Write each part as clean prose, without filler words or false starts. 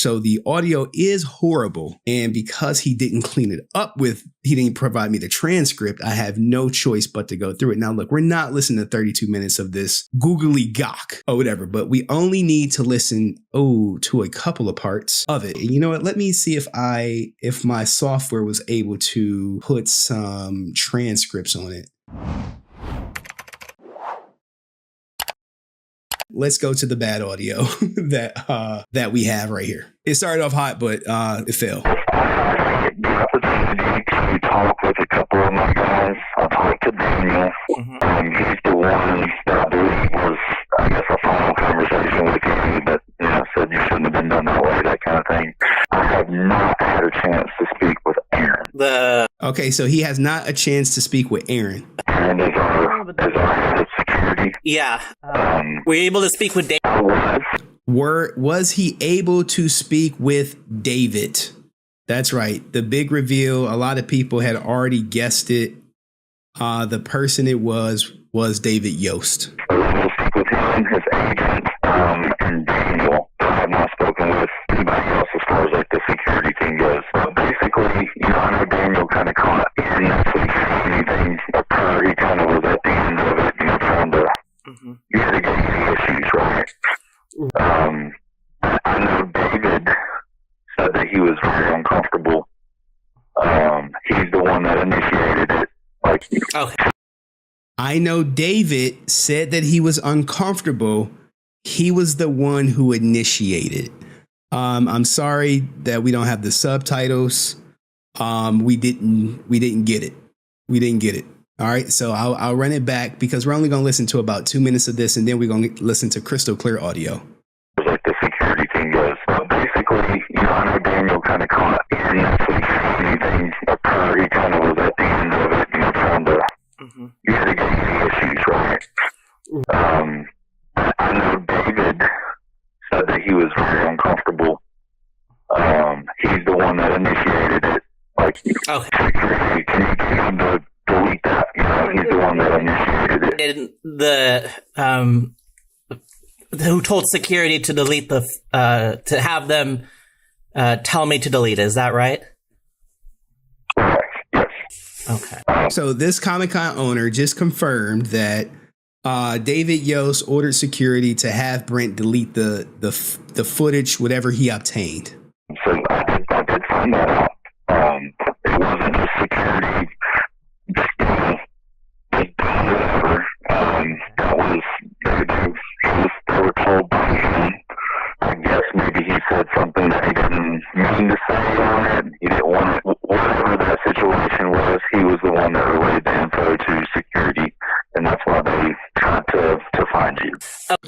So the audio is horrible. And because he didn't clean it up he didn't provide me the transcript, I have no choice but to go through it. Now, look, we're not listening to 32 minutes of this googly gawk or whatever, but we only need to listen, to a couple of parts of it. And you know what? Let me see if my software was able to put some transcripts on it. Let's go to the bad audio that we have right here. It started off hot, but it failed. The opportunity to talk with a couple of my guys. I talked to Daniel. He's the one that I believe was, I guess, a final conversation with you that said you shouldn't have been done that way, that kind of thing. I have not had a chance to speak with Aaron. Okay, so he has not a chance to speak with Aaron. Aaron is our head of security. Yeah. Were you able to speak with David? Was he able to speak with David? That's right. The big reveal. A lot of people had already guessed it. The person it was David Yost. I was able to speak with him, his agent, and Daniel. I have not spoken with anybody else as far as like the security team goes. But basically, I know Daniel kind of caught in anything occur. He kind of was at the end of it, trying to mitigate the issues, right? I know David said that he was very uncomfortable. He's the one that initiated it. Okay. I know David said that he was uncomfortable. He was the one who initiated. I'm sorry that we don't have the subtitles. We didn't get it. We didn't get it. All right. So I'll run it back because we're only going to listen to about 2 minutes of this, and then we're going to listen to crystal clear audio. Like the security team goes. But basically, I know Daniel kind of caught in anything occur. He kind of was at the end of it, trying to mitigate the issues, right? I know David said that he was very uncomfortable. He's the one that initiated it. Security, can you get him to delete that? He's the one that initiated it. And who told security to delete to have them tell me to delete it, is that right? Yes. Okay. So this Comic-Con owner just confirmed that David Yost ordered security to have Brent delete the footage, whatever he obtained. So I did find that out. It wasn't just security just doing whatever. That was they were told by him. I guess maybe he said something that he didn't mean to say on it. He didn't want it. Whatever that situation was, he was the one that relayed the info to security, and that's why they tried to find you.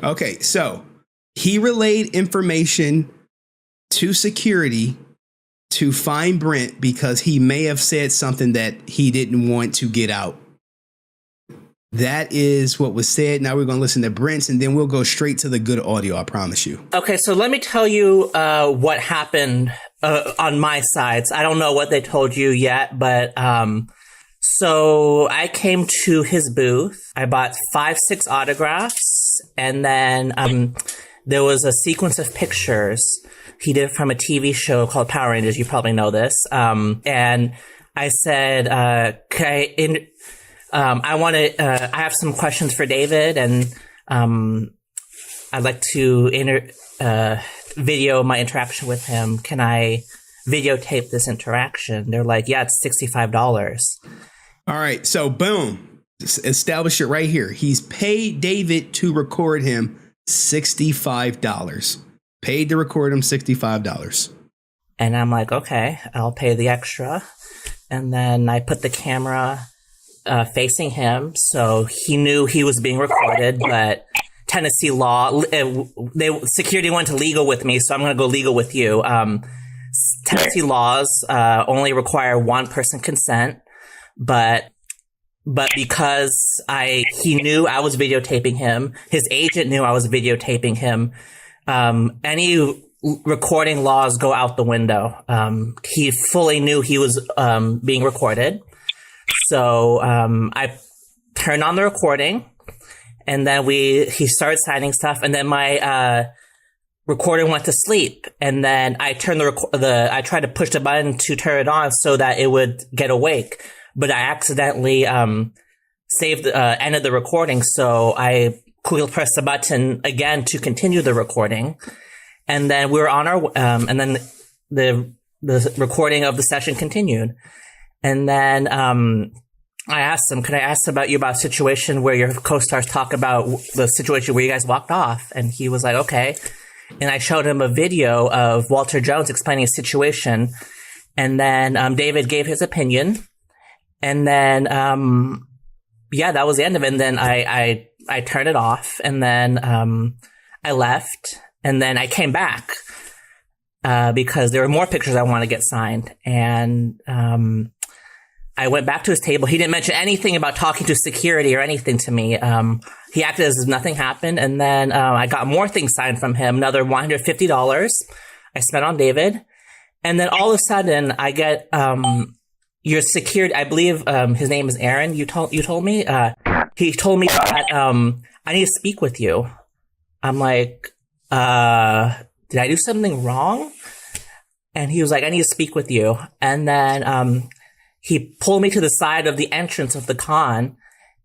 Okay, so he relayed information to security to find Brent because he may have said something that he didn't want to get out. That is what was said. Now we're going to listen to Brent's, and then we'll go straight to the good audio, I promise you. Okay, so let me tell you what happened on my sides. I don't know what they told you yet, but so I came to his booth. I bought 5-6 autographs, and then there was a sequence of pictures he did from a TV show called Power Rangers. You probably know this. And I said, I have some questions for David, and I'd like to video my interaction with him. Can I videotape this interaction? They're like, yeah, it's $65. All right. So boom, establish it right here. He's paid David to record him $65. Paid to record him $65. And I'm like, okay, I'll pay the extra. And then I put the camera facing him, so he knew he was being recorded. But Tennessee law, security went to legal with me, so I'm going to go legal with you. Tennessee laws only require one person consent, but because he knew I was videotaping him, his agent knew I was videotaping him. Any recording laws go out the window. He fully knew he was being recorded. So I turned on the recording, and then he started signing stuff, and then my recording went to sleep, and then I turned I tried to push the button to turn it on so that it would get awake, but I accidentally ended the recording, so I quickly pressed the button again to continue the recording, and then we were on our and then the recording of the session continued, and then I asked him, could I ask about a situation where your co-stars talk about the situation where you guys walked off? And he was like, okay. And I showed him a video of Walter Jones explaining a situation. And then David gave his opinion. And then, that was the end of it. And then I turned it off. And then I left. And then I came back because there were more pictures I wanted to get signed. And I went back to his table. He didn't mention anything about talking to security or anything to me. He acted as if nothing happened. And then I got more things signed from him, another $150 I spent on David. And then all of a sudden I get your security, I believe his name is Aaron, you told me. He told me that I need to speak with you. I'm like, did I do something wrong? And he was like, I need to speak with you. And then he pulled me to the side of the entrance of the con,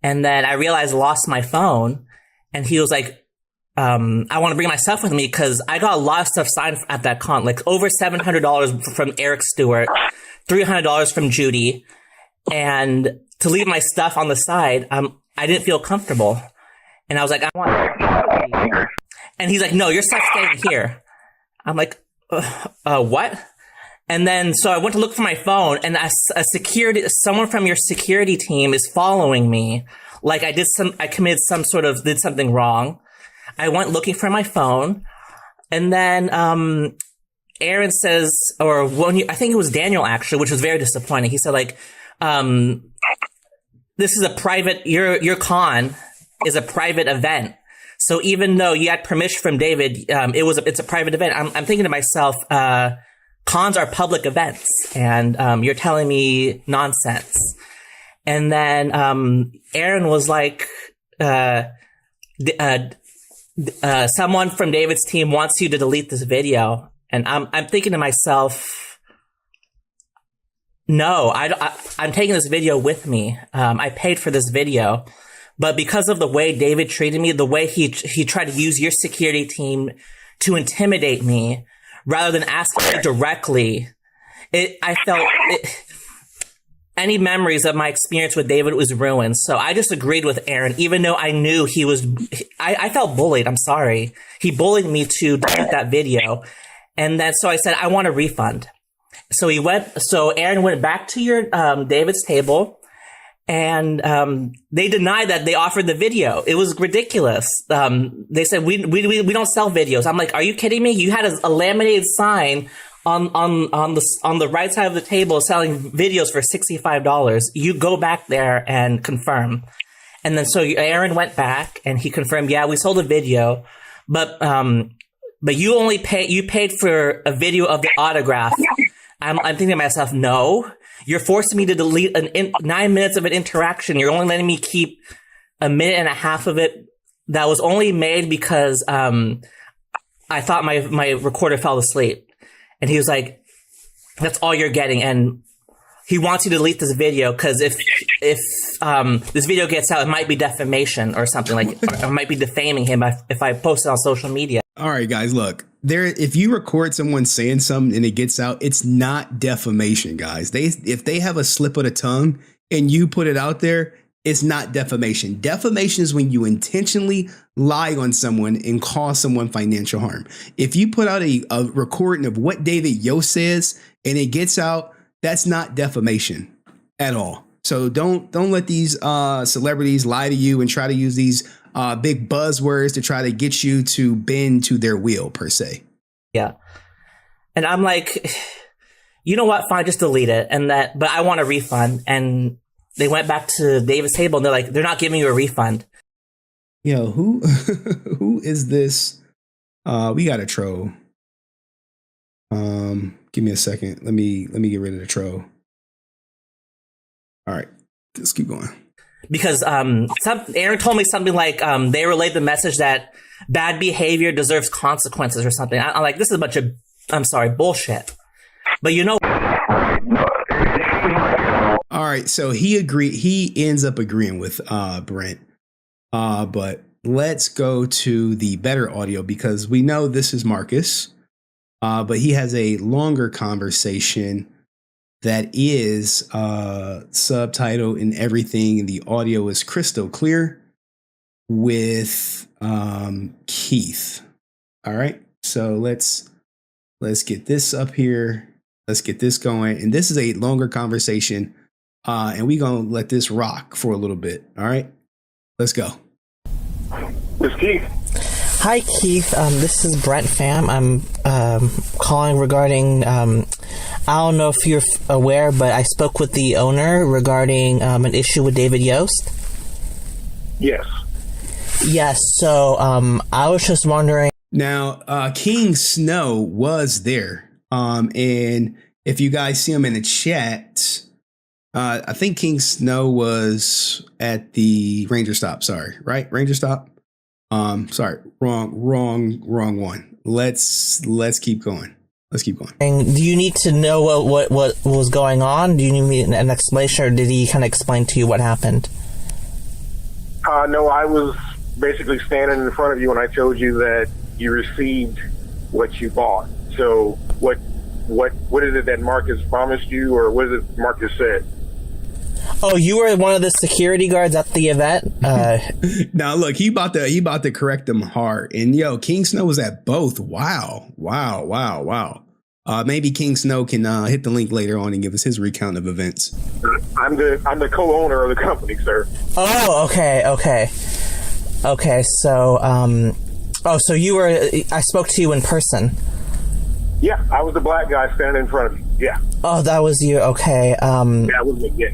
and then I realized I lost my phone, and he was like, I want to bring my stuff with me because I got a lot of stuff signed at that con, like over $700 from Eric Stewart, $300 from Judy, and to leave my stuff on the side, I didn't feel comfortable. And I was like, I want to. And he's like, no, your stuff's staying here. I'm like, what? And then, so I went to look for my phone, and someone from your security team is following me. Like did something wrong. I went looking for my phone, and then, Aaron says, I think it was Daniel actually, which was very disappointing. He said like, this is a private, your con is a private event. So even though you had permission from David, it's a private event. I'm thinking to myself, cons are public events, and you're telling me nonsense. And then Aaron was like, someone from David's team wants you to delete this video. And I'm thinking to myself, no, I'm taking this video with me. I paid for this video. But because of the way David treated me, the way he tried to use your security team to intimidate me, rather than asking me directly, any memories of my experience with David was ruined. So I just agreed with Aaron, even though I knew I felt bullied. I'm sorry. He bullied me to delete that video. And then, so I said, I want a refund. So Aaron went back to your, David's table, and, they denied that they offered the video. It was ridiculous. They said, we don't sell videos. I'm like, are you kidding me? You had a laminated sign on the right side of the table selling videos for $65. You go back there and confirm. And then so Aaron went back and he confirmed, yeah, we sold a video, but you paid for a video of the autograph. I'm thinking to myself, no, you're forcing me to delete 9 minutes of an interaction. You're only letting me keep a minute and a half of it that was only made because, I thought my recorder fell asleep. And he was like, that's all you're getting. And he wants you to delete this video because if this video gets out, it might be defamation or something, like, or it might be defaming him if I post it on social media. All right, guys, look, if you record someone saying something and it gets out, it's not defamation, guys. If they have a slip of the tongue and you put it out there, it's not defamation. Defamation is when you intentionally lie on someone and cause someone financial harm. If you put out a recording of what David Yost says and it gets out, that's not defamation at all. So don't let these celebrities lie to you and try to use these big buzzwords to try to get you to bend to their will, per se. Yeah. And I'm like, you know what? Fine, just delete it. But I want a refund. And they went back to David's table and they're like, they're not giving you a refund. Yo, who is this? We got a troll. Give me a second. Let me get rid of the troll. All right, let's keep going. because Aaron told me something like they relayed the message that bad behavior deserves consequences or something. I'm like, this is a bunch of, I'm sorry, bullshit. But you know. All right, so he ends up agreeing with Brent. But let's go to the better audio because we know this is Marcus. But he has a longer conversation that is subtitled and everything, and the audio is crystal clear with Keith. All right, so let's get this up here. Let's get this going. And this is a longer conversation, and we're going to let this rock for a little bit. All right, let's go. It's Keith. Hi, Keith. This is Brent Pham. I'm calling regarding, I don't know if you're aware, but I spoke with the owner regarding an issue with David Yost. Yes. Yes, so I was just wondering. Now, King Snow was there. And if you guys see him in the chat, I think King Snow was at the Ranger Stop. Sorry, right? Ranger Stop. Sorry, wrong one. Let's keep going. Let's keep going. And do you need to know what was going on? Do you need an explanation, or did he kind of explain to you what happened? No, I was basically standing in front of you when I told you that you received what you bought. So what is it that Marcus promised you, or what is it Marcus said? Oh, you were one of the security guards at the event? Now look, he about to correct them hard. And yo, King Snow was at both. Wow. Maybe King Snow can hit the link later on and give us his recount of events. I'm the co-owner of the company, sir. Oh, okay. So, so you were, I spoke to you in person. Yeah, I was the black guy standing in front of you. Yeah. Oh, that was you. Okay. Yeah, that was me. Yeah.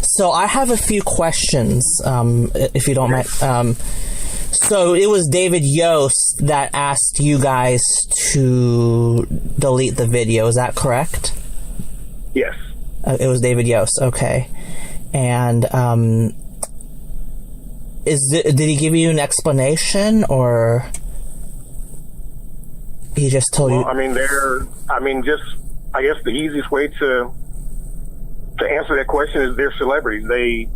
So I have a few questions, if you don't mind. So it was David Yost that asked you guys to delete the video. Is that correct? Yes. It was David Yost. Okay. And did he give you an explanation, or he just told you? I guess the easiest way to answer that question is they're celebrities. They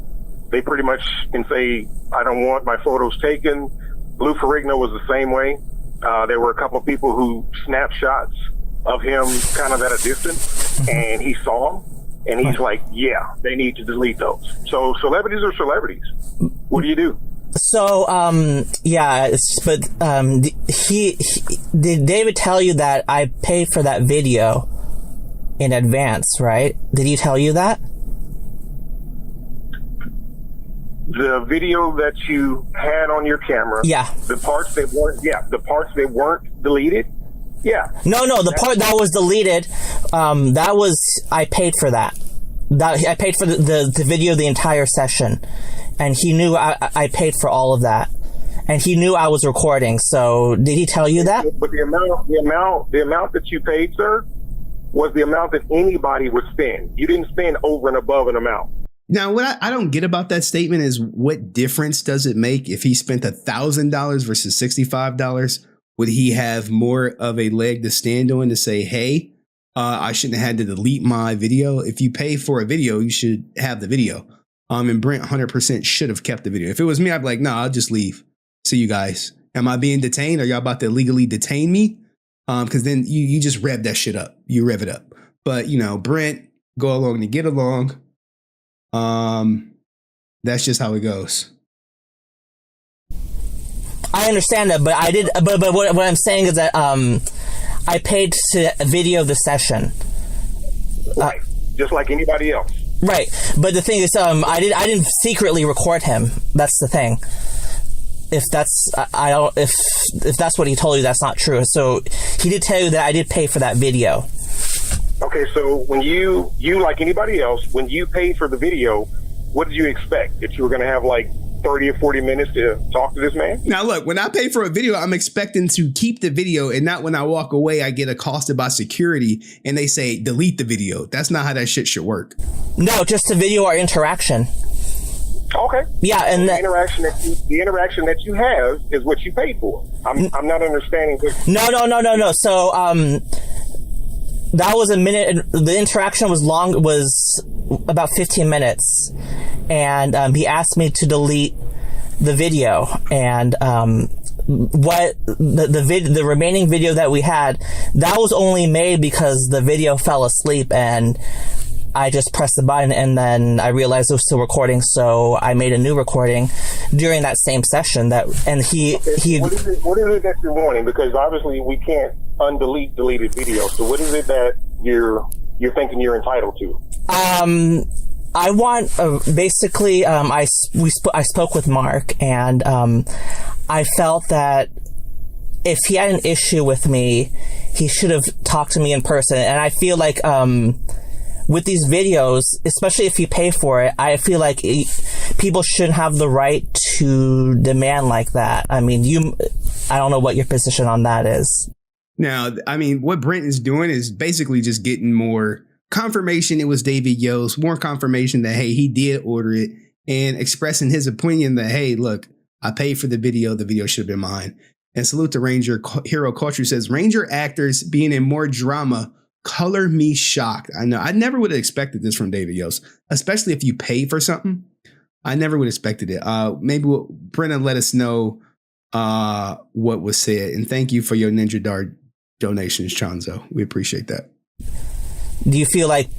pretty much can say, I don't want my photos taken. Lou Ferrigno was the same way. There were a couple of people who snapped shots of him kind of at a distance, and he saw them, and he's like, yeah, they need to delete those. So celebrities are celebrities. What do you do? So, but did David tell you that I paid for that video in advance, right? Did he tell you that? The video that you had on your camera, yeah. The parts that weren't deleted, yeah. No, the part that was deleted, I paid for that. I paid for the video, the entire session, and he knew I paid for all of that, and he knew I was recording. So did he tell you that? But the amount that you paid, sir, was the amount that anybody would spend. You didn't spend over and above an amount. Now, what I don't get about that statement is what difference does it make if he spent $1,000 versus $65? Would he have more of a leg to stand on to say, hey, I shouldn't have had to delete my video? If you pay for a video, you should have the video. And Brent 100% should have kept the video. If it was me, I'd be like, no, I'll just leave. See you guys. Am I being detained? Are y'all about to illegally detain me? Because then you just rev that shit up. You rev it up. But, Brent, go along to get along. That's just how it goes. I understand that, but I did. But what I'm saying is that I paid to video the session, right? Just like anybody else, right? But the thing is, I didn't secretly record him. That's the thing. If that's if that's what he told you, that's not true. So he did tell you that I did pay for that video. Okay, so when you like anybody else, when you paid for the video, what did you expect? That you were going to have like 30 or 40 minutes to talk to this man? Now, look, when I pay for a video, I'm expecting to keep the video, and not when I walk away, I get accosted by security and they say, delete the video. That's not how that shit should work. No, just to video our interaction. Okay. Yeah, and the interaction that you have is what you paid for. I'm not understanding. No. So that was a minute. The interaction was about 15 minutes, and he asked me to delete the video, and what the remaining video that we had, that was only made because the video fell asleep, and I just pressed the button, and then I realized it was still recording, so I made a new recording during that same session. What is it that you're wanting? Because obviously we can't undelete deleted videos. So what is it that you're thinking you're entitled to? I want basically. I spoke with Mark, and I felt that if he had an issue with me, he should have talked to me in person. And I feel like with these videos, especially if you pay for it, I feel like people shouldn't have the right to demand like that. I mean, I don't know what your position on that is. Now, I mean, what Brent is doing is basically just getting more confirmation it was David Yost, more confirmation that, hey, he did order it, and expressing his opinion that, hey, look, I paid for the video should have been mine. And salute to Ranger Hero Culture says, Ranger actors being in more drama color me shocked. I know I never would have expected this from David Yost, especially if you pay for something. I never would have expected it. Maybe Brennan let us know what was said. And thank you for your Ninja Dart donations, Chanzo. We appreciate that. Do you feel like...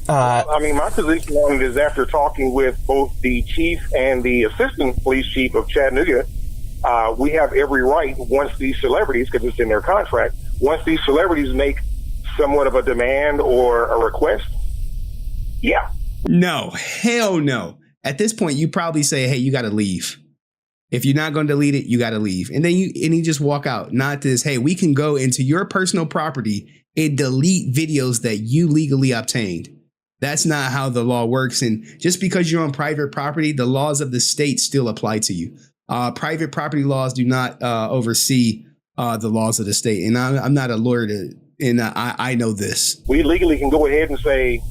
I mean, my position on it is after talking with both the chief and the assistant police chief of Chattanooga, we have every right, once these celebrities, because it's in their contract, once these celebrities make somewhat of a demand or a request, yeah. No, hell no. At this point, you probably say, hey, you got to leave. If you're not going to delete it, you got to leave. And then you just walk out. Not this, hey, we can go into your personal property and delete videos that you legally obtained. That's not how the law works. And just because you're on private property, the laws of the state still apply to you. Private property laws do not oversee the laws of the state. And I'm not a lawyer, I know this. We legally can go ahead and say,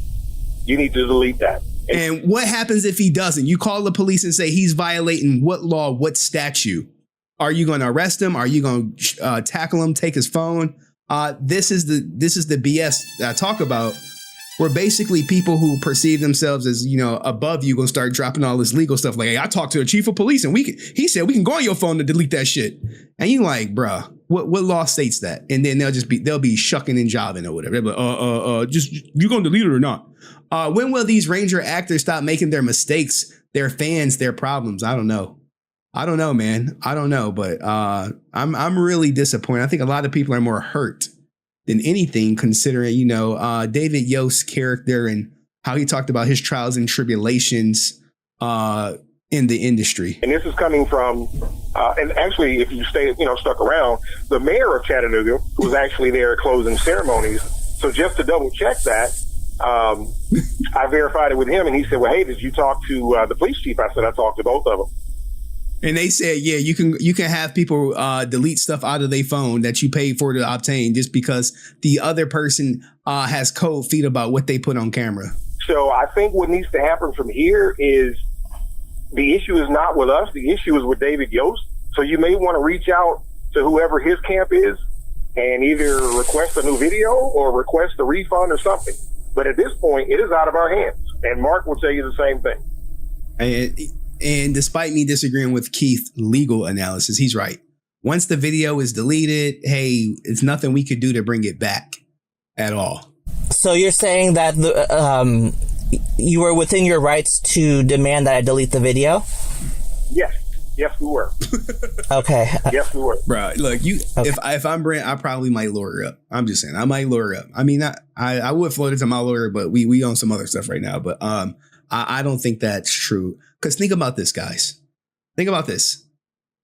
you need to delete that. And what happens if he doesn't? You call the police and say he's violating what law, what statute? Are you going to arrest him? Are you going to tackle him, take his phone? This is the BS that I talk about, where basically people who perceive themselves as, above you going to start dropping all this legal stuff. Like, hey, I talked to the chief of police and he said we can go on your phone to delete that shit. And you like, bruh, what law states that? And then they'll be shucking and jiving or whatever. They'll be like, just you going to delete it or not? When will these Ranger actors stop making their mistakes, their fans, their problems? I don't know. Man. I don't know. But I'm really disappointed. I think a lot of people are more hurt than anything, considering, David Yost's character and how he talked about his trials and tribulations in the industry. And this is coming from, and actually, if you stay, stuck around, the mayor of Chattanooga was actually there at closing ceremonies. So just to double check that, I verified it with him, and he said, well, hey, did you talk to the police chief? I said, I talked to both of them. And they said, yeah, you can have people delete stuff out of their phone that you paid for to obtain just because the other person has cold feet about what they put on camera. So I think what needs to happen from here is the issue is not with us. The issue is with David Yost. So you may want to reach out to whoever his camp is and either request a new video or request a refund or something. But at this point, it is out of our hands. And Mark will tell you the same thing. And despite me disagreeing with Keith's legal analysis, he's right. Once the video is deleted, hey, it's nothing we could do to bring it back at all. So you're saying that you were within your rights to demand that I delete the video? Yes. Yes, we were. Okay. Yes, we were. Bro, look, okay. If I'm Brent, I probably might lawyer up. I'm just saying, I might lawyer up. I mean, I would float it to my lawyer, but we own some other stuff right now. But I don't think that's true. Because think about this, guys. Think about this.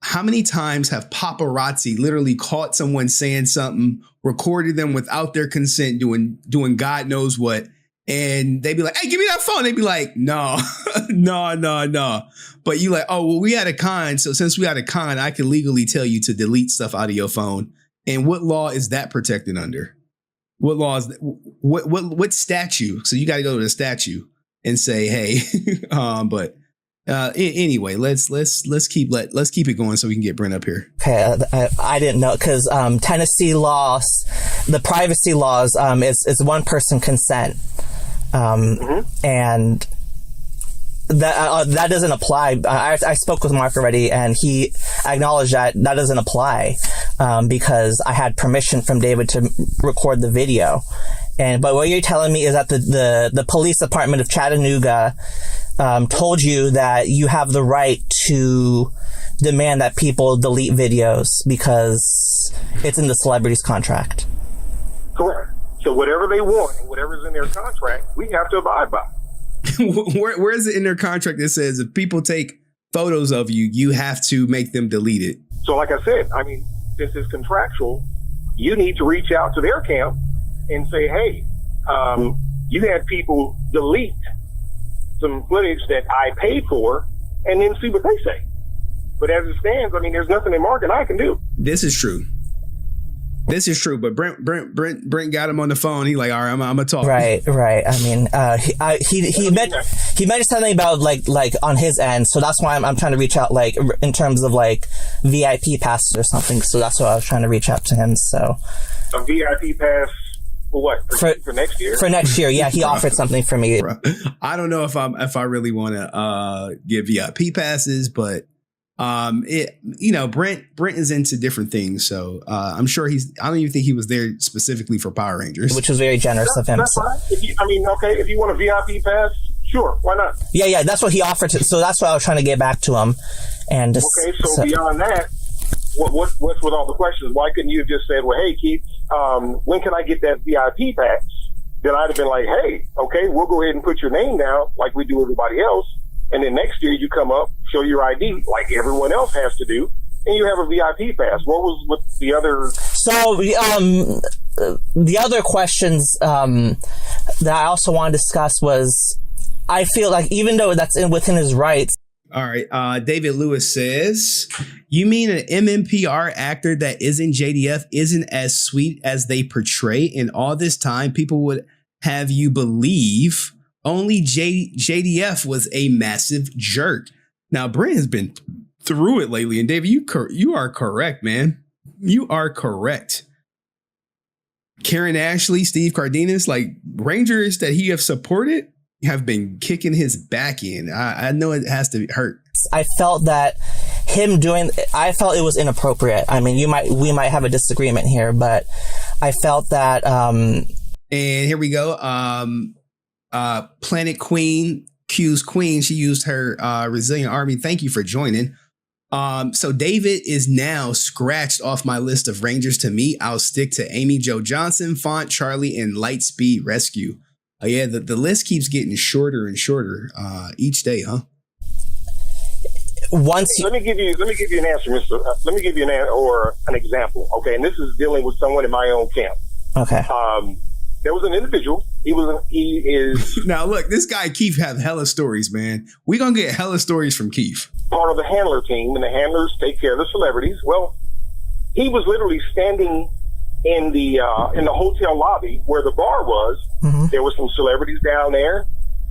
How many times have paparazzi literally caught someone saying something, recorded them without their consent, doing God knows what, and they'd be like, hey, give me that phone. They'd be like, no, no. But you like, oh, well, we had a con. So since we had a con, I can legally tell you to delete stuff out of your phone. And what law is that protected under? What law is that? What statute? So you got to go to the statute and say, hey, but Anyway, let's keep it going so we can get Brent up here. Okay, I didn't know because Tennessee laws, the privacy laws, is one person consent, and that doesn't apply. I spoke with Mark already, and he acknowledged that doesn't apply because I had permission from David to record the video. But what you're telling me is that the police department of Chattanooga told you that you have the right to demand that people delete videos because it's in the celebrity's contract. Correct. So whatever they want and whatever's in their contract, we have to abide by. Where is it in their contract that says if people take photos of you, you have to make them delete it? So like I said, I mean, since it's contractual, you need to reach out to their camp and say, hey, you had people delete some footage that I paid for and then see what they say. But as it stands, I mean, there's nothing that Mark and I can do. This is true. But Brent got him on the phone. He like, all right, I'm gonna talk. Right. I mean, he mentioned something about like on his end, so that's why I'm trying to reach out, like in terms of like VIP passes or something. So that's why I was trying to reach out to him. So a VIP pass for what? For next year? For next year, yeah. He offered something for me. I don't know if I really want to give VIP passes, but. Brent is into different things, so I'm sure I don't even think he was there specifically for Power Rangers, which was very generous of him. That's fine. If you want a VIP pass, sure, why not? Yeah, that's what he offered. So that's why I was trying to get back to him. And just, so beyond that, what's with all the questions? Why couldn't you have just said, well, hey, Keith, when can I get that VIP pass? Then I'd have been like, hey, okay, we'll go ahead and put your name down like we do everybody else. And then next year you come up, show your ID like everyone else has to do, and you have a VIP pass. What was with the other? So the other questions that I also want to discuss was, I feel like even though that's within his rights. All right. David Lewis says, you mean an MMPR actor that isn't JDF isn't as sweet as they portray, and all this time people would have you believe only JDF was a massive jerk. Now, Brent has been through it lately. And David, you are correct, man. You are correct. Karen Ashley, Steve Cardenas, like Rangers that he have supported have been kicking his back in. I know it has to hurt. I felt that I felt it was inappropriate. I mean, we might have a disagreement here, but I felt that. And here we go. Planet Queen, Q's Queen, she used her Resilient Army. Thank you for joining. So David is now scratched off my list of Rangers to meet. I'll stick to Amy Jo Johnson, Font, Charlie, and Lightspeed Rescue. Yeah, the list keeps getting shorter and shorter each day, huh? Let me give you an answer, Mister. Let me give you an example. Okay, and this is dealing with someone in my own camp. Okay. There was an individual. He is now look, this guy Keith have hella stories, man. We gonna get hella stories from Keith. Part of the handler team, and the handlers take care of the celebrities. Well, he was literally standing in the hotel lobby where the bar was. Mm-hmm. There were some celebrities down there,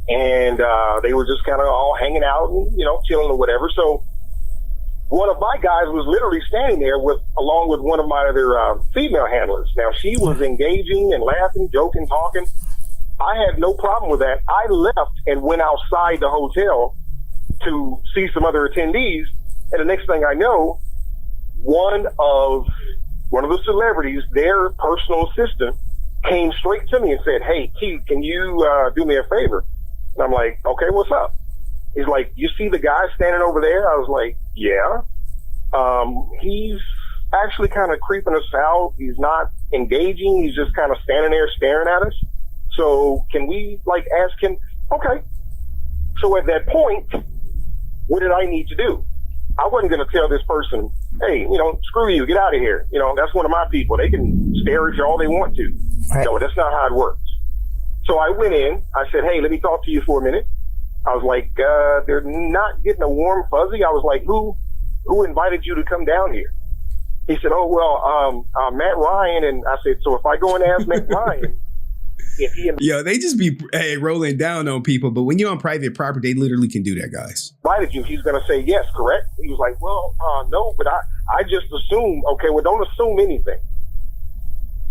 and they were just kind of all hanging out and chilling or whatever. So one of my guys was literally standing there along with one of my other female handlers. Now, she was engaging and laughing, joking, talking. I had no problem with that. I left and went outside the hotel to see some other attendees. And the next thing I know, one of the celebrities, their personal assistant, came straight to me and said, hey, Keith, can you do me a favor? And I'm like, okay, what's up? He's like, you see the guy standing over there? I was like, yeah. He's actually kind of creeping us out. He's not engaging. He's just kind of standing there staring at us. So can we ask him? Okay. So at that point, what did I need to do? I wasn't going to tell this person, hey, screw you, get out of here. That's one of my people. They can stare at you all they want to. Right. No, that's not how it works. So I went in. I said, hey, let me talk to you for a minute. I was like, they're not getting a warm fuzzy. I was like, who invited you to come down here? He said, oh, well, Matt Ryan. And I said, so if I go and ask Matt Ryan, if he Yo, they just be rolling down on people, but when you're on private property, they literally can do that, guys. invited you, he's going to say yes, correct? He was like, well, no, but I just assume. Okay, well, don't assume anything.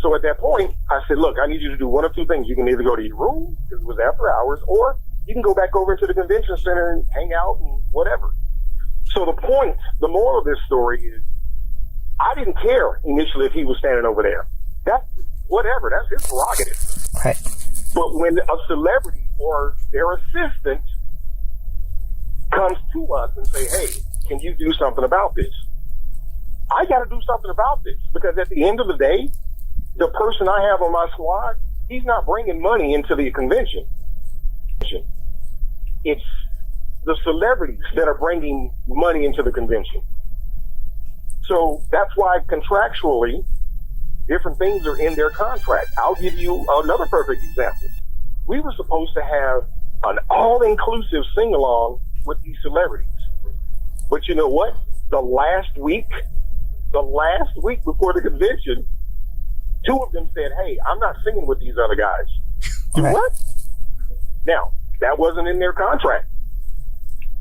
So at that point, I said, look, I need you to do one of two things. You can either go to your room, because it was after hours, or you can go back over into the convention center and hang out and whatever. So the moral of this story is, I didn't care initially if he was standing over there. That's whatever. That's his prerogative. Right. But when a celebrity or their assistant comes to us and say, hey, can you do something about this? I got to do something about this, because at the end of the day, the person I have on my squad, he's not bringing money into the convention. It's the celebrities that are bringing money into the convention. So that's why contractually, different things are in their contract. I'll give you another perfect example. We were supposed to have an all-inclusive sing-along with these celebrities. But you know what? The last week before the convention, two of them said, hey, I'm not singing with these other guys. Right. What? Now, that wasn't in their contract.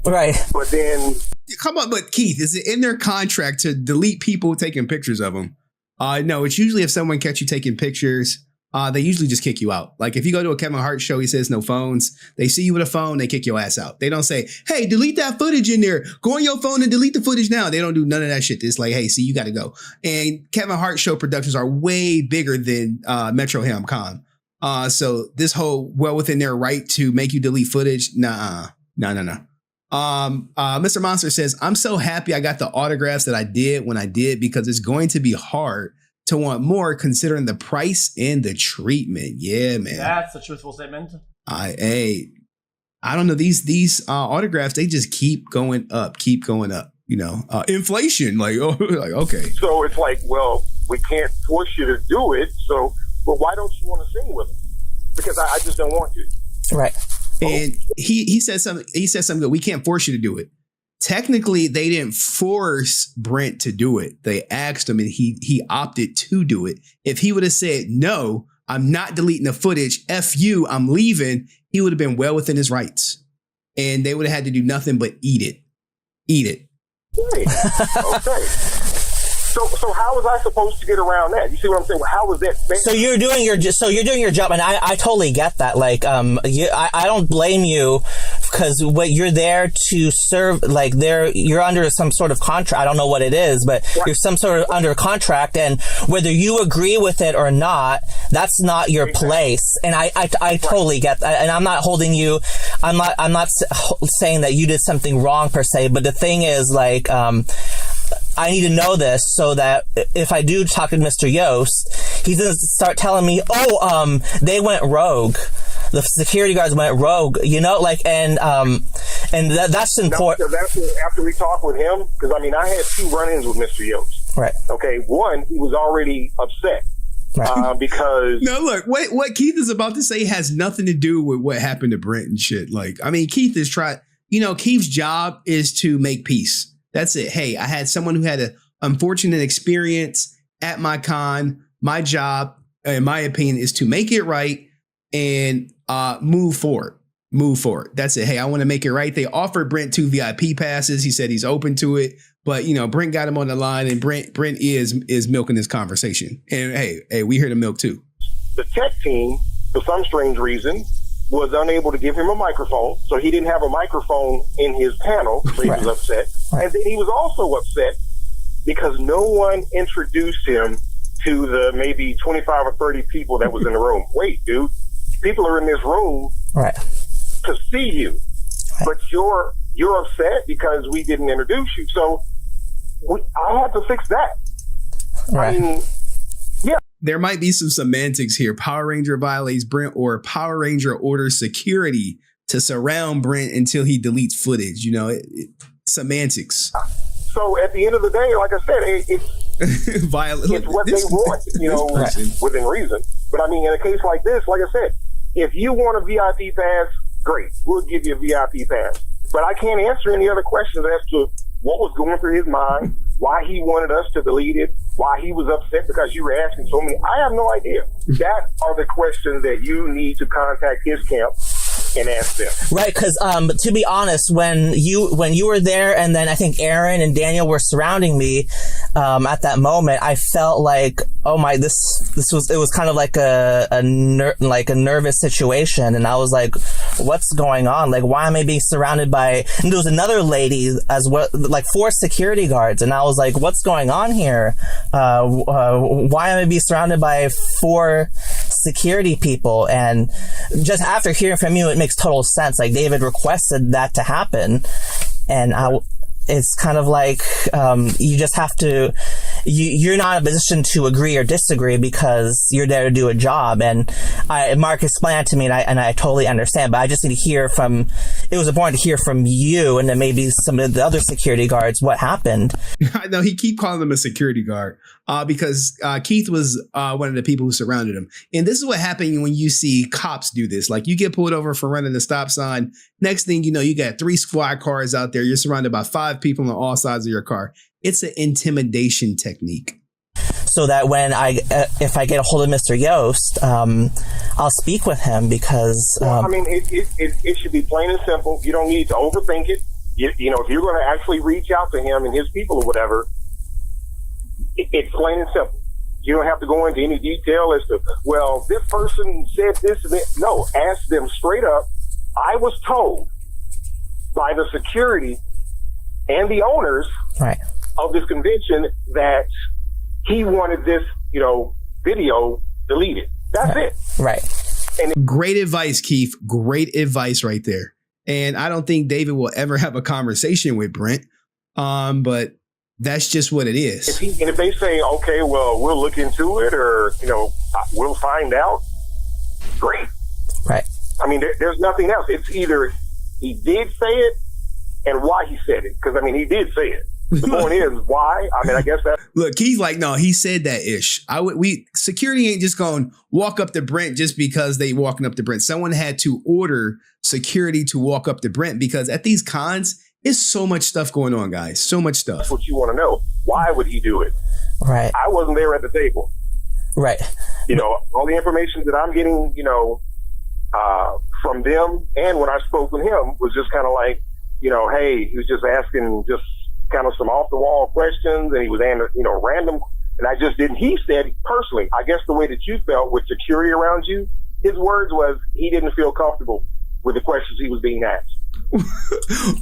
Right. But then... Come on, but Keith, is it in their contract to delete people taking pictures of them? No, it's usually if someone catch you taking pictures, they usually just kick you out. Like if you go to a Kevin Hart show, he says no phones. They see you with a phone, they kick your ass out. They don't say, hey, delete that footage in there. Go on your phone and delete the footage now. They don't do none of that shit. It's like, hey, see, you got to go. And Kevin Hart show productions are way bigger than Metrotham Con. So this whole well within their right to make you delete footage, nah. Mr. Monster says, I'm so happy I got the autographs that I did when I did, because it's going to be hard to want more considering the price and the treatment. Yeah, man. That's a truthful statement. I don't know. These autographs, they just keep going up. You know, inflation, like okay. So it's like, well, we can't force you to do it. So, well, why don't you want to sing with them? Because I just don't want you. Right. And he said something. He said something that we can't force you to do it. Technically, they didn't force Brent to do it. They asked him, and he opted to do it. If he would have said, no, I'm not deleting the footage, F you, I'm leaving, he would have been well within his rights. And they would have had to do nothing but eat it. Right. Okay. So how was I supposed to get around that? You see what I'm saying? How was that fair? So you're doing your job, and I totally get that. Like, I don't blame you, because what you're there to serve, like you're under some sort of contract. I don't know what it is, but right. You're some sort of under contract, and whether you agree with it or not, that's not your place. And I totally get that. And I'm not holding you. I'm not saying that you did something wrong per se, but the thing is, like, I need to know this so that if I do talk to Mr. Yost, he's going to start telling me, they went rogue. The security guards went rogue, you know, like, and that's important. That's after we talked with him, because I mean, I had two run-ins with Mr. Yost. Right. Okay. One, he was already upset. Right. Because no, look, what Keith is about to say has nothing to do with what happened to Brent and shit. Like, I mean, Keith is Keith's job is to make peace. That's it. Hey, I had someone who had an unfortunate experience at my con. My job, in my opinion, is to make it right and move forward. That's it. Hey, I want to make it right. They offered Brent 2 VIP passes. He said he's open to it. But, Brent got him on the line, and Brent is milking this conversation. And hey, we here to milk too. The tech team, for some strange reason, was unable to give him a microphone. So he didn't have a microphone in his panel. So he was upset. Right. And then he was also upset because no one introduced him to the maybe 25 or 30 people that was in the room. Wait, dude, people are in this room to see you, but you're upset because we didn't introduce you. So I had to fix that. Right. I mean, yeah. There might be some semantics here. Power Ranger violates Brent, or Power Ranger orders security to surround Brent until he deletes footage. Semantics. So at the end of the day, like I said, it's what they want, within reason. But I mean, in a case like this, like I said, if you want a VIP pass, great, we'll give you a VIP pass. But I can't answer any other questions as to what was going through his mind, why he wanted us to delete it, why he was upset because you were asking so many. I have no idea. That are the questions that you need to contact his camp and ask them. Right, because to be honest, when you were there, and then I think Aaron and Daniel were surrounding me at that moment, I felt like, oh my, it was kind of like a nervous situation, and I was like, what's going on? Like, why am I being surrounded by? And there was another lady as well, like 4 security guards, and I was like, what's going on here? Why am I being surrounded by 4 security people? And just after hearing from you, it makes total sense. Like, David requested that to happen, and it's kind of like you just have to. You're not in a position to agree or disagree because you're there to do a job. And Mark explained it to me, and I totally understand. But I just need to hear from. It was important to hear from you, and then maybe some of the other security guards what happened. I know he keep calling him a security guard because Keith was one of the people who surrounded him. And this is what happened when you see cops do this. Like, you get pulled over for running the stop sign. Next thing you know, you got 3 squad cars out there. You're surrounded by 5 people on all sides of your car. It's an intimidation technique. So that when if I get a hold of Mr. Yost, I'll speak with him because. I mean, it should be plain and simple. You don't need to overthink it. You know, if you're going to actually reach out to him and his people or whatever, it's plain and simple. You don't have to go into any detail as to, well, this person said this and that. No, ask them straight up. I was told by the security and the owners of this convention that he wanted this, video deleted. That's it. Right. And great advice, Keith. Great advice right there. And I don't think David will ever have a conversation with Brent. But that's just what it is. If they say, okay, well, we'll look into it, or, we'll find out, great. Right. I mean, there's nothing else. It's either he did say it and why he said it. Because, I mean, he did say it. The point is, why? I mean, I guess that. Look, Keith's like, no, he said that ish. Security ain't just going to walk up to Brent just because they walking up to Brent. Someone had to order security to walk up to Brent because at these cons, it's so much stuff going on, guys. So much stuff. That's what you want to know. Why would he do it? Right. I wasn't there at the table. Right. All the information that I'm getting, from them, and when I spoke with him, was just kind of like, hey, he was just asking just kind of some off the wall questions, and he was, random. And I just didn't. He said personally, I guess the way that you felt with security around you, his words was he didn't feel comfortable with the questions he was being asked.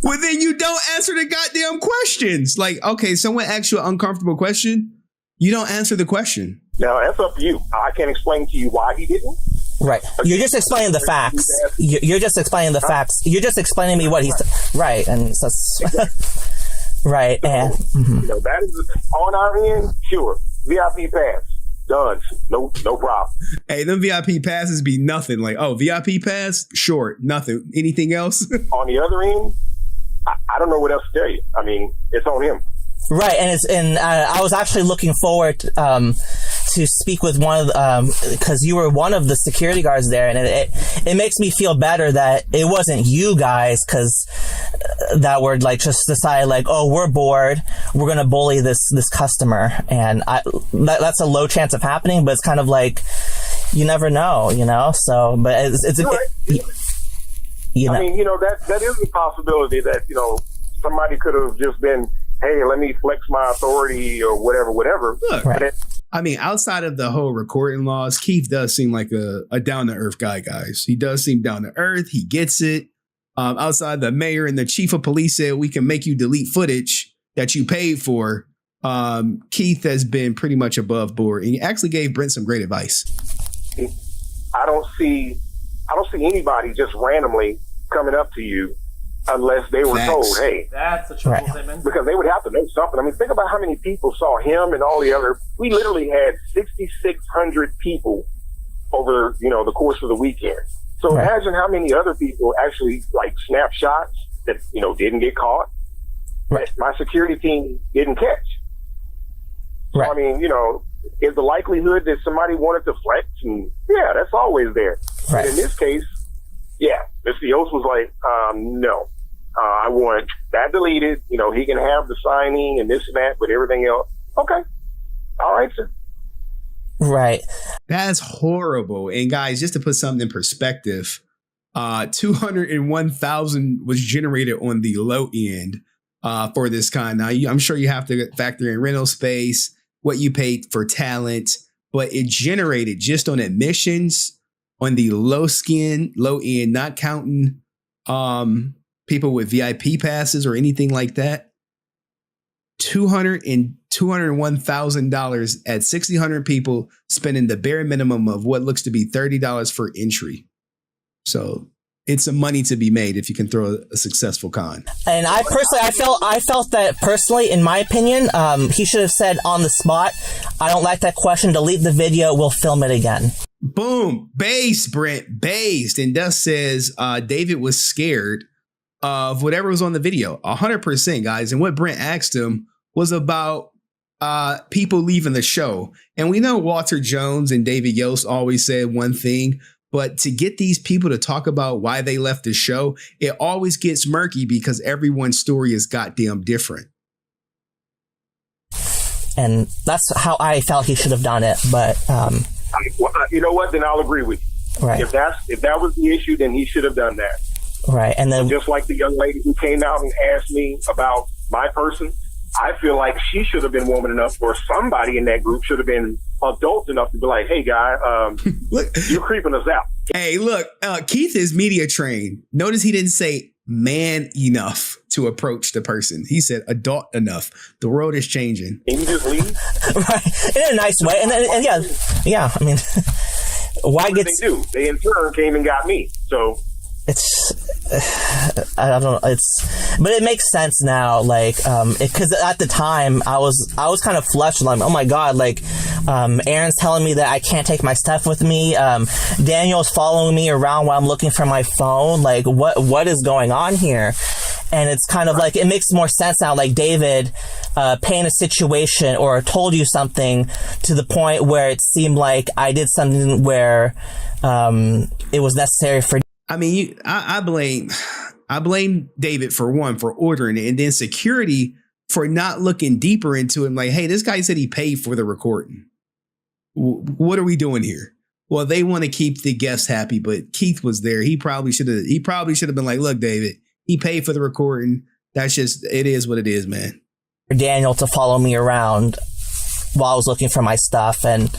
Well, then you don't answer the goddamn questions. Like, okay, someone asks you an uncomfortable question, you don't answer the question. Now, that's up to you. I can't explain to you why he didn't. Right. You're just explaining the facts. You're just explaining the facts. You're just explaining me what he's... Right. And so... Right. And... that is on our end, sure. VIP pass. Done. No problem. Hey, them VIP passes be nothing. Like, oh, VIP pass? Sure. Nothing. Anything else? On the other end, I don't know what else to tell you. I mean, it's on him. Right. And I was actually looking forward to speak with one of because you were one of the security guards there, and it makes me feel better that it wasn't you guys that were like just decided like, oh, we're bored, we're gonna bully this customer, and that's a low chance of happening, but it's kind of like you never know, So, but it's right. I mean, that is a possibility that somebody could have just been, hey, let me flex my authority or whatever. Look, right. I mean, outside of the whole recording laws, Keith does seem like a down-to-earth guy, guys. He does seem down-to-earth. He gets it. Outside the mayor and the chief of police said we can make you delete footage that you paid for, Keith has been pretty much above board. And he actually gave Brent some great advice. I don't see anybody just randomly coming up to you unless they were told, hey. That's a triple statement. Because they would have to know something. I mean, think about how many people saw him and all the other. We literally had 6,600 people over, the course of the weekend. So imagine how many other people actually like snapshots that, didn't get caught. Right. My security team didn't catch. Right. So, I mean, is the likelihood that somebody wanted to flex? And yeah, that's always there. Right. But in this case, yeah, Mr. Yost was like, no, I want that deleted. He can have the signing and this and that, but everything else. Okay. All right, sir. Right. That's horrible. And guys, just to put something in perspective, 201,000 was generated on the low end for this con. Now, I'm sure you have to factor in rental space, what you paid for talent, but it generated just on admissions on the low end, not counting people with VIP passes or anything like that. $201,000 at 600 people spending the bare minimum of what looks to be $30 for entry. So it's some money to be made if you can throw a successful con. And I felt that personally, in my opinion, he should have said on the spot, I don't like that question, delete the video, we'll film it again. Boom. Based, Brent. Based. And Dust says David was scared of whatever was on the video. 100%, guys. And what Brent asked him was about people leaving the show. And we know Walter Jones and David Yost always said one thing, but to get these people to talk about why they left the show, it always gets murky because everyone's story is goddamn different. And that's how I felt he should have done it. But you know what? Then I'll agree with you. Right. If that was the issue, then he should have done that. Right. And then just like the young lady who came out and asked me about my person, I feel like she should have been woman enough, or somebody in that group should have been adult enough to be like, hey, guy, look, you're creeping us out. Hey, look, Keith is media trained. Notice he didn't say man enough to approach the person. He said adult enough. The world is changing. Can you just leave? Right. In a nice way. And yeah, I mean, why get... They do. They in turn came and got me. So... I don't know. But it makes sense now. Like, because at the time I was kind of flushed. Like, oh my God, like, Aaron's telling me that I can't take my stuff with me. Daniel's following me around while I'm looking for my phone. Like, what is going on here? And it's kind of like, it makes more sense now. Like David, paint a situation or told you something to the point where it seemed like I did something where, it was necessary for. I mean, I blame David for ordering it, and then security for not looking deeper into it. Like, hey, this guy said he paid for the recording. What are we doing here? Well, they want to keep the guests happy, but Keith was there. He probably should have been like, look, David, he paid for the recording. That's just, it is what it is, man. Daniel to follow me around while I was looking for my stuff, and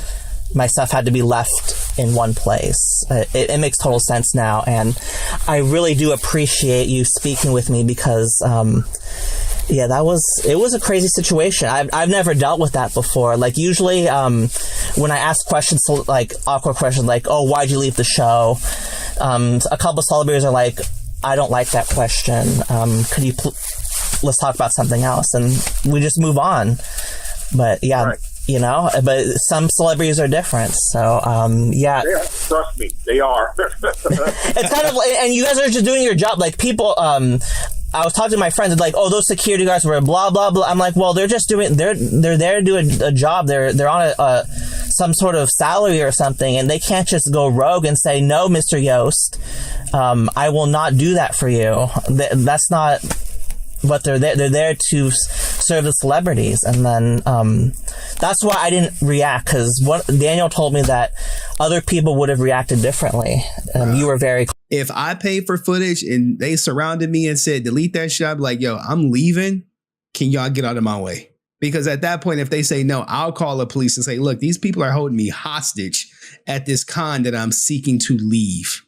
my stuff had to be left in one place. It makes total sense now, and I really do appreciate you speaking with me because, it was a crazy situation. I've never dealt with that before. Like usually, when I ask questions, like awkward questions, like, "Oh, why'd you leave the show?" A couple of celebrities are like, "I don't like that question. Could you let's talk about something else?" And we just move on. But yeah. Right. You know, but some celebrities are different. So, yeah. Trust me, they are. It's kind of, and you guys are just doing your job. Like people, I was talking to my friends, like, oh, those security guards were blah, blah, blah. I'm like, well, they're just doing, they're there to do a job. They're on some sort of salary or something, and they can't just go rogue and say, no, Mr. Yost, I will not do that for you. That's not what they're there. They're there to serve the celebrities. And then, that's why I didn't react, because Daniel told me that other people would have reacted differently. You were very... If I paid for footage and they surrounded me and said, delete that shit, I'd be like, yo, I'm leaving. Can y'all get out of my way? Because at that point, if they say no, I'll call the police and say, look, these people are holding me hostage at this con that I'm seeking to leave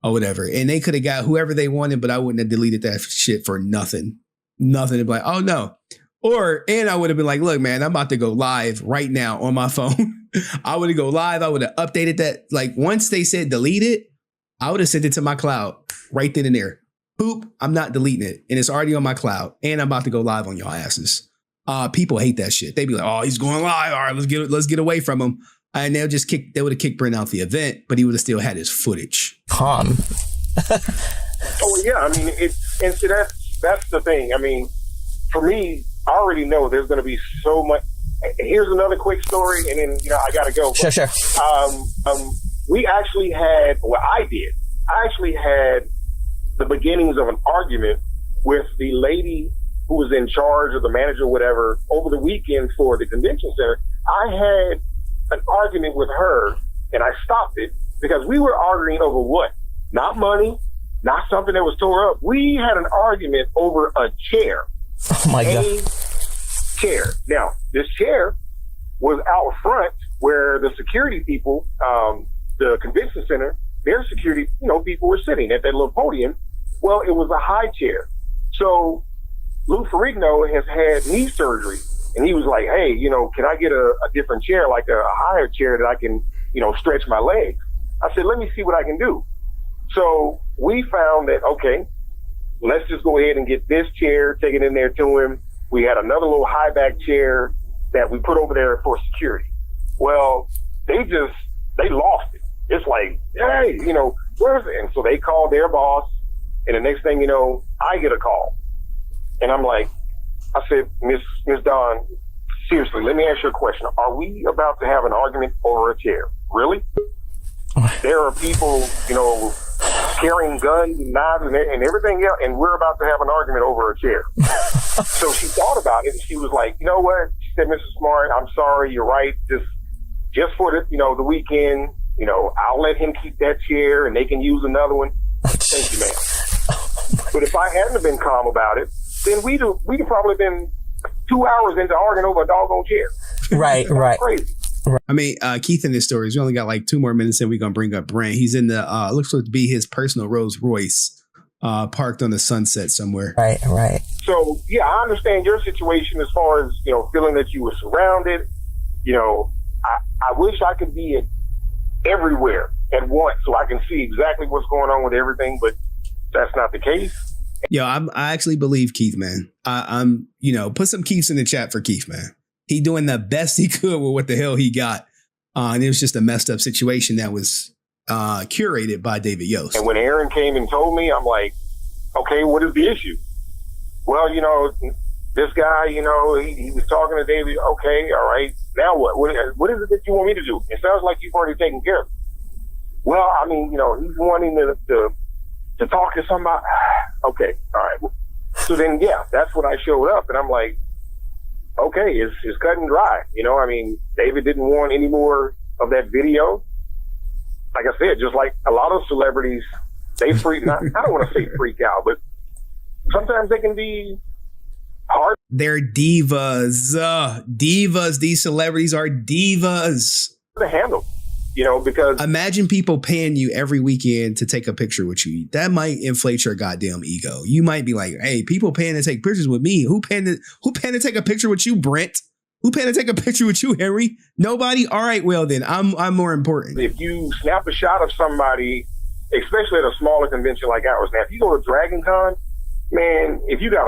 or whatever. And they could have got whoever they wanted, but I wouldn't have deleted that shit for nothing. Nothing to be like, oh no. And I would have been like, look, man, I'm about to go live right now on my phone. I would have go live. I would have updated that. Like once they said delete it, I would have sent it to my cloud right then and there. Boop, I'm not deleting it. And it's already on my cloud. And I'm about to go live on y'all asses. People hate that shit. They'd be like, oh, he's going live. All right, let's get away from him. And they would have kicked Brent out the event, but he would have still had his footage. Calm. Oh yeah, I mean, and see that's the thing. I mean, for me, I already know there's going to be so much. Here's another quick story, and then I got to go. Sure. We actually had, I actually had the beginnings of an argument with the lady who was in charge, or the manager, whatever, over the weekend for the convention center, I had an argument with her and I stopped it because we were arguing over what? Not money, not something that was tore up. We had an argument over a chair. Oh my God. Chair. Now, this chair was out front where the security people, the convention center, their security, people were sitting at that little podium. Well, it was a high chair. So Lou Ferrigno has had knee surgery. And he was like, hey, can I get a different chair, like a higher chair that I can, stretch my legs? I said, let me see what I can do. So we found that, okay, let's just go ahead and get this chair, take it in there to him. We had another little high back chair that we put over there for security. Well, they lost it. It's like, hey, where's it? And so they called their boss. And the next thing you know, I get a call. And I'm like, I said, Miss Dawn, seriously, let me ask you a question. Are we about to have an argument over a chair? Really? There are people, carrying guns and knives and everything else, and we're about to have an argument over a chair. So she thought about it, and she was like, you know what? She said, Mrs. Smart, I'm sorry, you're right. Just for the weekend, I'll let him keep that chair, and they can use another one. Thank you, ma'am. But if I hadn't have been calm about it, then we'd probably been 2 hours into arguing over a doggone chair. Right. Crazy. I mean, Keith in his stories, we only got like 2 more minutes and we're going to bring up Brent. He's in the, looks like to be his personal Rolls Royce, parked on the Sunset somewhere. Right. So, yeah, I understand your situation as far as, feeling that you were surrounded. I wish I could be everywhere at once so I can see exactly what's going on with everything, but that's not the case. Yo, I actually believe Keith, man. I'm put some Keiths in the chat for Keith, man. He doing the best he could with what the hell he got. And it was just a messed up situation that was curated by David Yost. And when Aaron came and told me, I'm like, okay, what is the issue? Well, this guy, he was talking to David. Okay, all right. Now what? What is it that you want me to do? It sounds like you've already taken care of it. Well, I mean, he's wanting to talk to somebody. Okay, all right. So then, yeah, that's when I showed up, and I'm like, okay, it's cut and dry. I mean, David didn't want any more of that video. Like I said, just like a lot of celebrities, they freak. I don't want to say freak out, but sometimes they can be hard. They're divas. Divas. These celebrities are divas. To handle. Because imagine people paying you every weekend to take a picture with you. That might inflate your goddamn ego. You might be like, hey, people paying to take pictures with me. Who paying to take a picture with you, Brent? Who paying to take a picture with you, Henry? Nobody? All right, well then, I'm more important. If you snap a shot of somebody, especially at a smaller convention like ours, now if you go to Dragon Con, man, if you got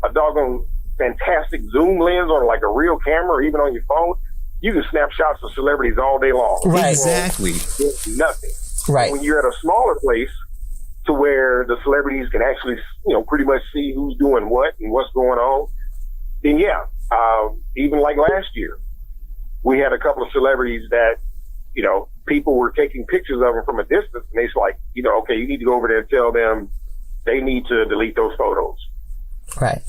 a doggone fantastic zoom lens on like a real camera or even on your phone, you can snap shots of celebrities all day long. Right. Exactly. Nothing. Right. When you're at a smaller place to where the celebrities can actually, pretty much see who's doing what and what's going on, then yeah, even like last year, we had a couple of celebrities that, people were taking pictures of them from a distance, and they're like, okay, you need to go over there and tell them they need to delete those photos. Right.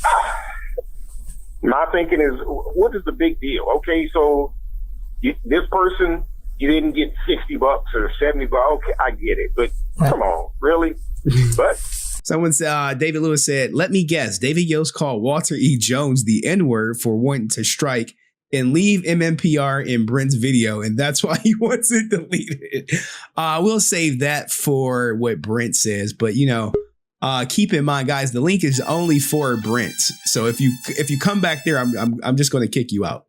My thinking is, what is the big deal? Okay, so this person, you didn't get $60 or $70. Okay, I get it, but come on, really? But someone said, David Lewis said, let me guess, David Yost called Walter E. Jones the N-word for wanting to strike and leave MMPR in Brent's video, and that's why he wants it deleted. We'll save that for what Brent says, but keep in mind, guys, the link is only for Brent. So if you come back there, I'm just going to kick you out.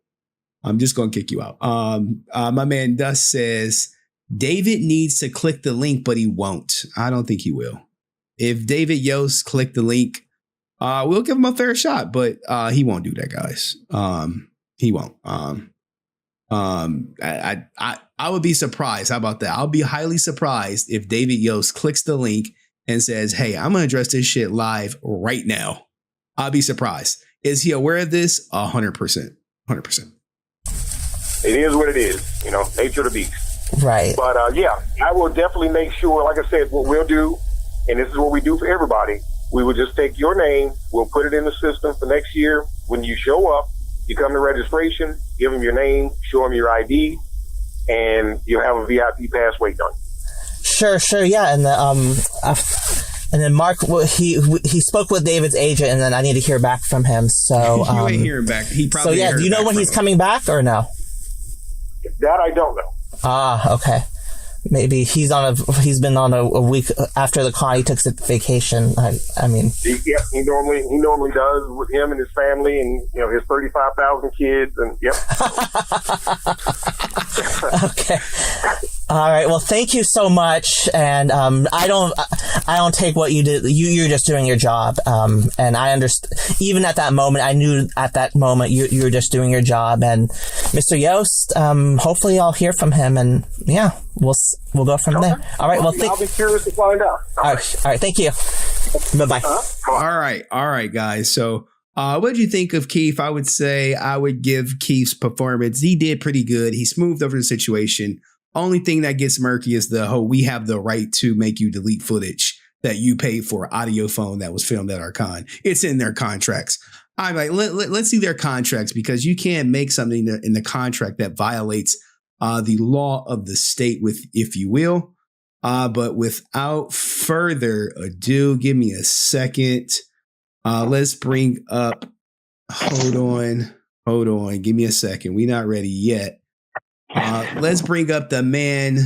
I'm just going to kick you out. My man Dust says David needs to click the link, but he won't. I don't think he will. If David Yost clicked the link, we'll give him a fair shot, but he won't do that, guys. He won't. I would be surprised. How about that? I'll be highly surprised if David Yost clicks the link and says, hey, I'm going to address this shit live right now. I'll be surprised. Is he aware of this? 100%. 100%. It is what it is, nature of the beast. Right. But yeah, I will definitely make sure, like I said, what we'll do, and this is what we do for everybody, we will just take your name, we'll put it in the system for next year when you show up, You come to registration, give them your name, show them your ID, and you'll have a VIP pass waiting on you. Sure, yeah. And then Mark, he spoke with David's agent, and then I need to hear back from him. So you ain't hearing back. He probably. So yeah, do you know when he's coming back or no? That I don't know. Ah, okay. Maybe he's been on a week after the con. He took a vacation. I mean, yeah, he normally does with him and his family, and his 35,000 kids, and yep. Okay. All right. Well, thank you so much. And I don't take what you did. You're just doing your job. And I understand. Even at that moment, I knew at that moment you were just doing your job. And Mr. Yost, hopefully I'll hear from him. And yeah, we'll go from there. All right. Well, I'll be curious to find out. All right. Thank you. Bye-bye. All right, guys. So, what did you think of Keith? I would say I would give Keith's performance. He did pretty good. He smoothed over the situation. Only thing that gets murky is the whole we have the right to make you delete footage that you paid for audio phone that was filmed at our con. It's in their contracts. I'm like, let's see their contracts, because you can't make something in the contract that violates the law of the state, if you will. But without further ado, give me a second. Let's bring up. Hold on. Give me a second. We're not ready yet. Let's bring up the man